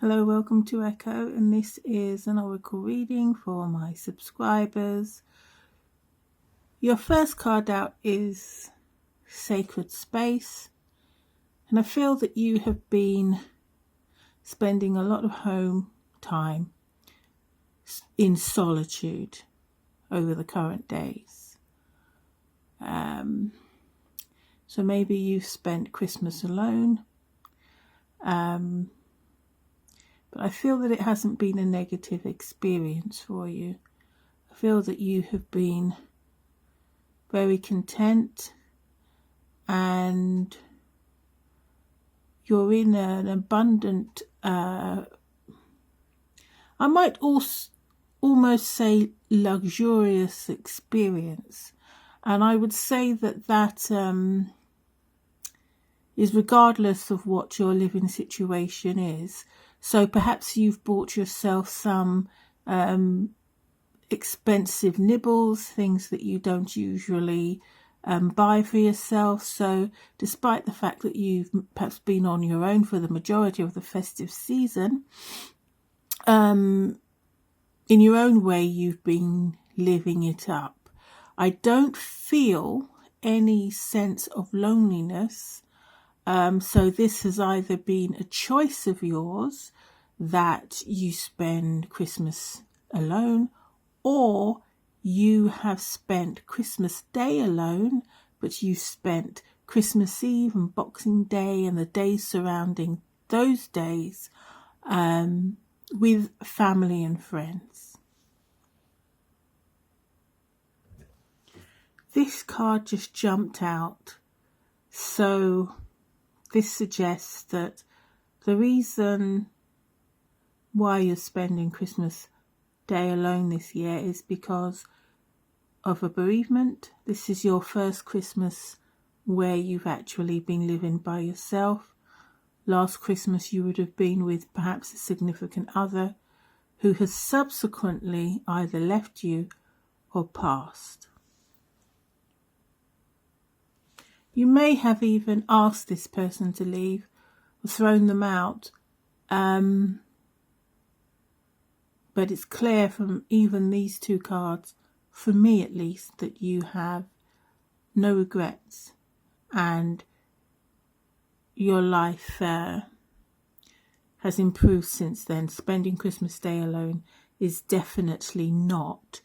Hello, welcome to Echo, and this is an oracle reading for my subscribers. Your first card out is Sacred Space, and I feel that you have been spending a lot of home time in solitude over the current days. So maybe you've spent Christmas alone. But I feel that it hasn't been a negative experience for you. I feel that you have been very content and you're in an abundant, I might almost say luxurious experience. And I would say that is regardless of what your living situation is. So perhaps you've bought yourself some expensive nibbles, things that you don't usually buy for yourself. So despite the fact that you've perhaps been on your own for the majority of the festive season, in your own way, you've been living it up. I don't feel any sense of loneliness. So this has either been a choice of yours that you spend Christmas alone, or you have spent Christmas Day alone, but you spent Christmas Eve and Boxing Day and the days surrounding those days with family and friends. This card just jumped out, so this suggests that the reason why you're spending Christmas Day alone this year is because of a bereavement. This is your first Christmas where you've actually been living by yourself. Last Christmas you would have been with perhaps a significant other who has subsequently either left you or passed. You may have even asked this person to leave or thrown them out, but it's clear from even these two cards, for me at least, that you have no regrets and your life has improved since then. Spending Christmas Day alone is definitely not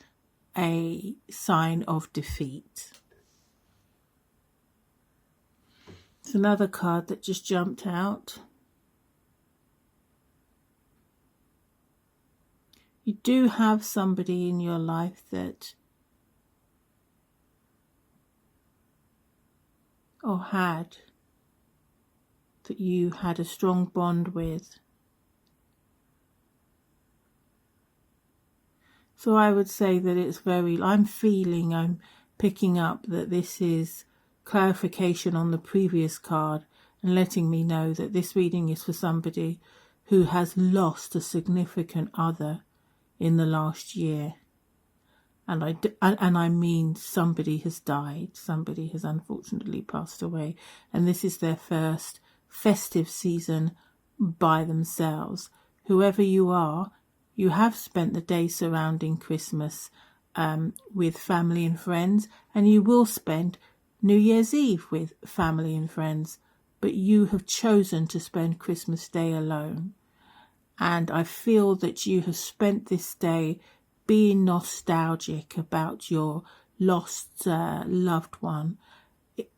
a sign of defeat. It's another card that just jumped out. You do have somebody in your life that, or had, that you had a strong bond with. So I would say that it's I'm picking up that this is clarification on the previous card and letting me know that this reading is for somebody who has lost a significant other in the last year. And I mean somebody has died, somebody has unfortunately passed away, and this is their first festive season by themselves. Whoever you are, you have spent the day surrounding Christmas with family and friends, and you will spend New Year's Eve with family and friends, but you have chosen to spend Christmas Day alone. And I feel that you have spent this day being nostalgic about your lost loved one.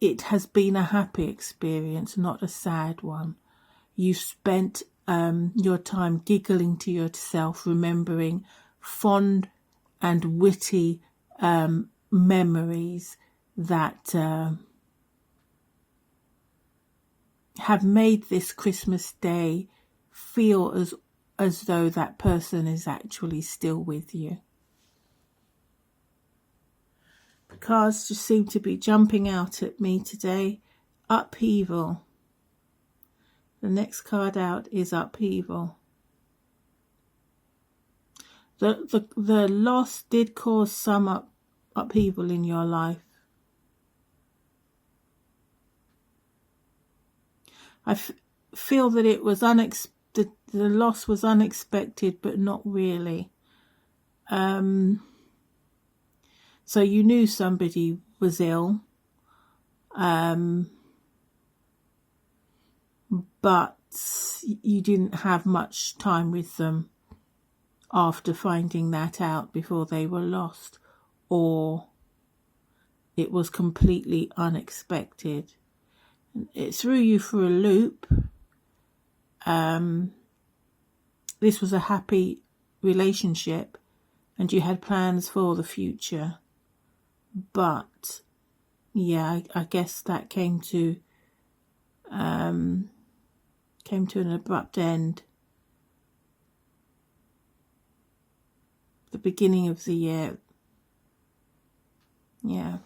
It has been a happy experience, not a sad one. You spent your time giggling to yourself, remembering fond and witty memories that have made this Christmas Day feel as though that person is actually still with you. The cards just seem to be jumping out at me today. Upheaval. The next card out is upheaval. The loss did cause some upheaval in your life. I feel that it was the loss was unexpected, but not really. So you knew somebody was ill, but you didn't have much time with them after finding that out before they were lost, or it was completely unexpected. It threw you for a loop. This was a happy relationship and you had plans for the future, but yeah, I guess that came to an abrupt end. The beginning of the year. Yeah.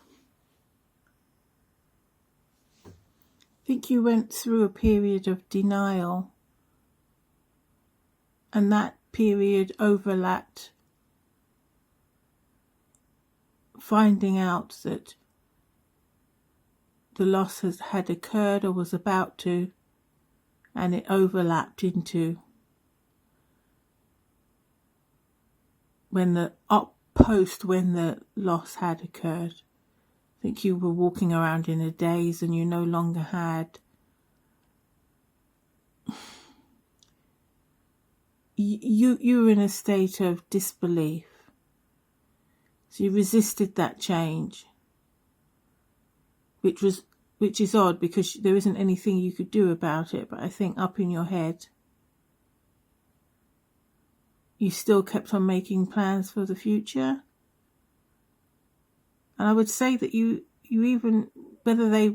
I think you went through a period of denial, and that period overlapped finding out that the loss had occurred or was about to, and it overlapped into when the loss had occurred. I think you were walking around in a daze and you no longer had you were in a state of disbelief. So you resisted that change, which is odd because there isn't anything you could do about it, but I think up in your head you still kept on making plans for the future. And I would say that you even, whether they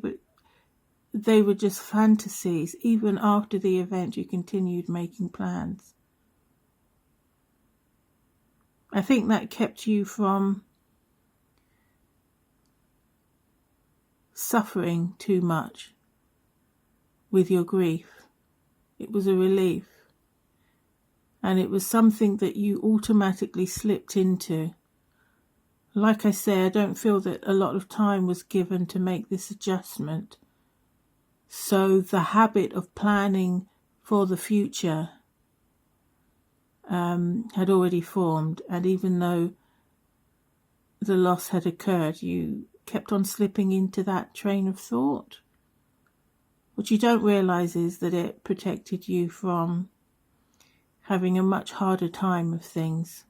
were just fantasies, even after the event you continued making plans. I think that kept you from suffering too much with your grief. It was a relief. And it was something that you automatically slipped into. Like I say, I don't feel that a lot of time was given to make this adjustment. So the habit of planning for the future had already formed, and even though the loss had occurred, you kept on slipping into that train of thought. What you don't realise is that it protected you from having a much harder time of things.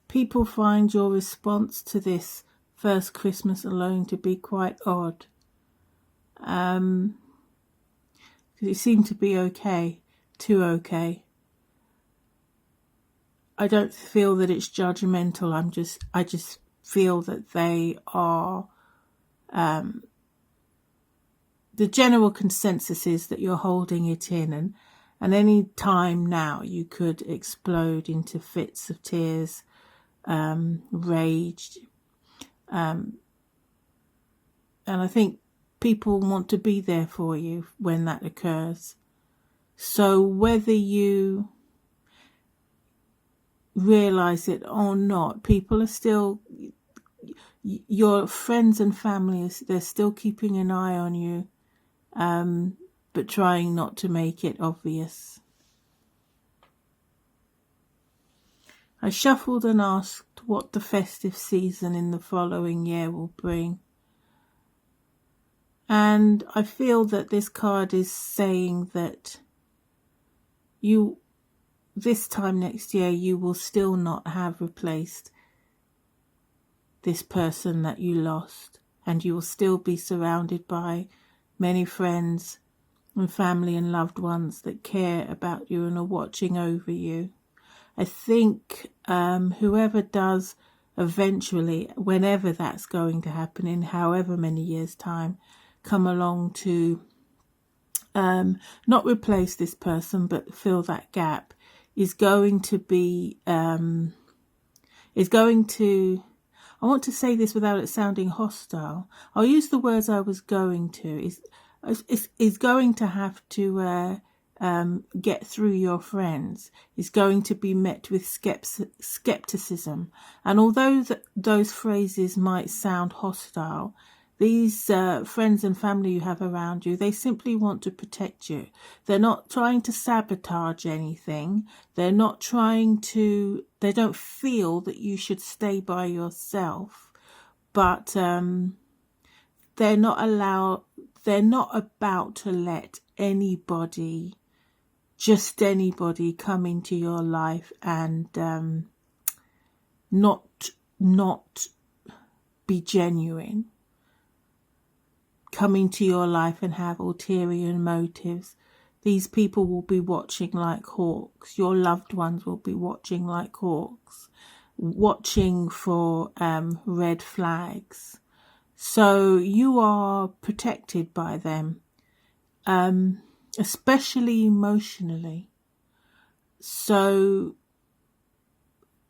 People find your response to this first Christmas alone to be quite odd. Because it seemed to be okay, too okay. I don't feel that it's judgmental. I just feel that they are, the general consensus is that you're holding it in, and any time now you could explode into fits of tears, rage, and I think people want to be there for you when that occurs. So whether you realise it or not, people are still, your friends and family, they're still keeping an eye on you, but trying not to make it obvious. I shuffled and asked what the festive season in the following year will bring. And I feel that this card is saying that this time next year, you will still not have replaced this person that you lost, and you will still be surrounded by many friends and family and loved ones that care about you and are watching over you. I think whoever does eventually, whenever that's going to happen, in however many years' time, come along to not replace this person but fill that gap, is going to be, I want to say this without it sounding hostile. I'll use the words I was going to. Is going to have to get through your friends. Is going to be met with skepticism. And although those phrases might sound hostile, these friends and family you have around you, they simply want to protect you. They're not trying to sabotage anything. They don't feel that you should stay by yourself, but they're not about to let just anybody come into your life and not be genuine, come into your life and have ulterior motives. These people will be watching like hawks. Your loved ones will be watching like hawks, watching for red flags. So you are protected by them, especially emotionally. So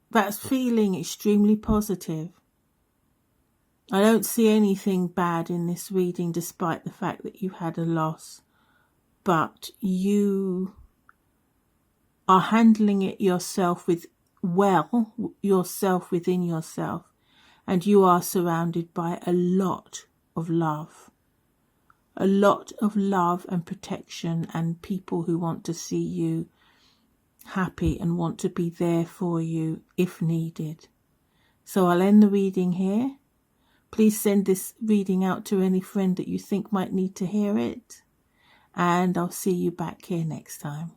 that's feeling extremely positive. I don't see anything bad in this reading, despite the fact that you had a loss. But you are handling it yourself within yourself. And you are surrounded by a lot of love. A lot of love and protection, and people who want to see you happy and want to be there for you if needed. So I'll end the reading here. Please send this reading out to any friend that you think might need to hear it. And I'll see you back here next time.